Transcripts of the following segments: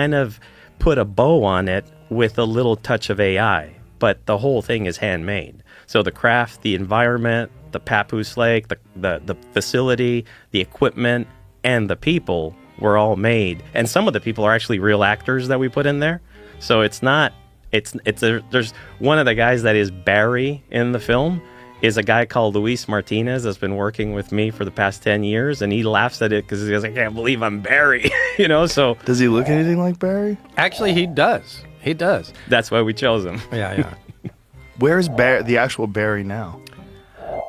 kind of put a bow on it with a little touch of AI, but the whole thing is handmade. So the craft, the environment, the Papoose Lake, the facility, the equipment, and the people were all made. And some of the people are actually real actors that we put in there. So it's not, there's one of the guys that is Barry in the film is a guy called Luis Martinez that's been working with me for the past 10 years, and he laughs at it because he goes, I can't believe I'm Barry, so. Does he look anything like Barry? Actually, he does. He does. That's why we chose him. Yeah. Where's the actual Barry now?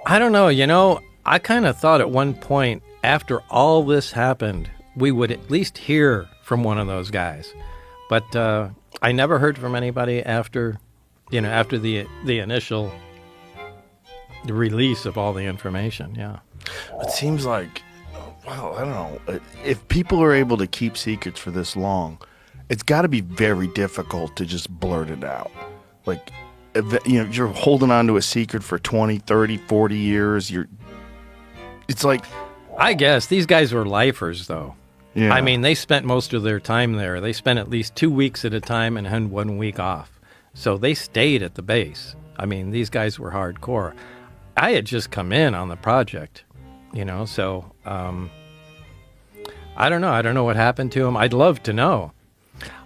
I don't know. I kind of thought at one point after all this happened, we would at least hear from one of those guys. But I never heard from anybody after the initial release of all the information. Yeah. It seems like, well, I don't know. If people are able to keep secrets for this long, it's got to be very difficult to just blurt it out. Like, you're holding on to a secret for 20, 30, 40 years. It's like... I guess these guys were lifers, though. Yeah. I mean, they spent most of their time there. They spent at least 2 weeks at a time and had 1 week off. So they stayed at the base. I mean, these guys were hardcore. I had just come in on the project, so I don't know. I don't know what happened to him. I'd love to know.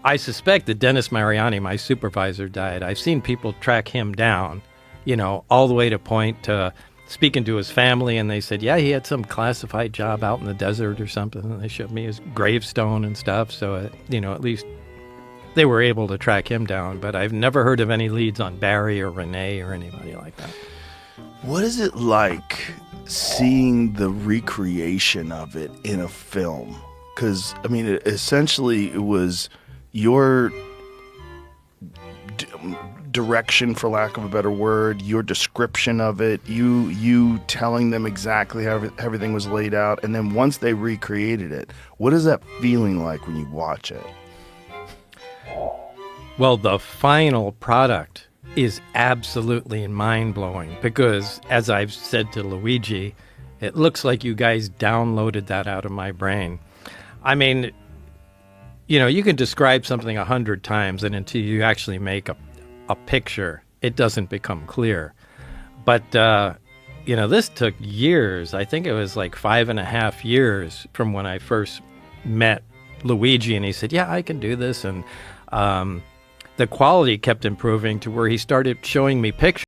I suspect that Dennis Mariani, my supervisor, died. I've seen people track him down, all the way to point to speaking to his family, and they said, yeah, he had some classified job out in the desert or something, and they showed me his gravestone and stuff, so, at least they were able to track him down, but I've never heard of any leads on Barry or Renee or anybody like that. What is it like seeing the recreation of it in a film? Because, I mean, essentially it was your direction, for lack of a better word, your description of it, you telling them exactly how everything was laid out, and then once they recreated it, what is that feeling like when you watch it? Well, the final product is absolutely mind-blowing because, as I've said to Luigi, it looks like you guys downloaded that out of my brain. I mean, you can describe something 100 times, and until you actually make a picture, it doesn't become clear. But, this took years. I think it was like 5.5 years from when I first met Luigi, and he said, yeah, I can do this. And the quality kept improving to where he started showing me pictures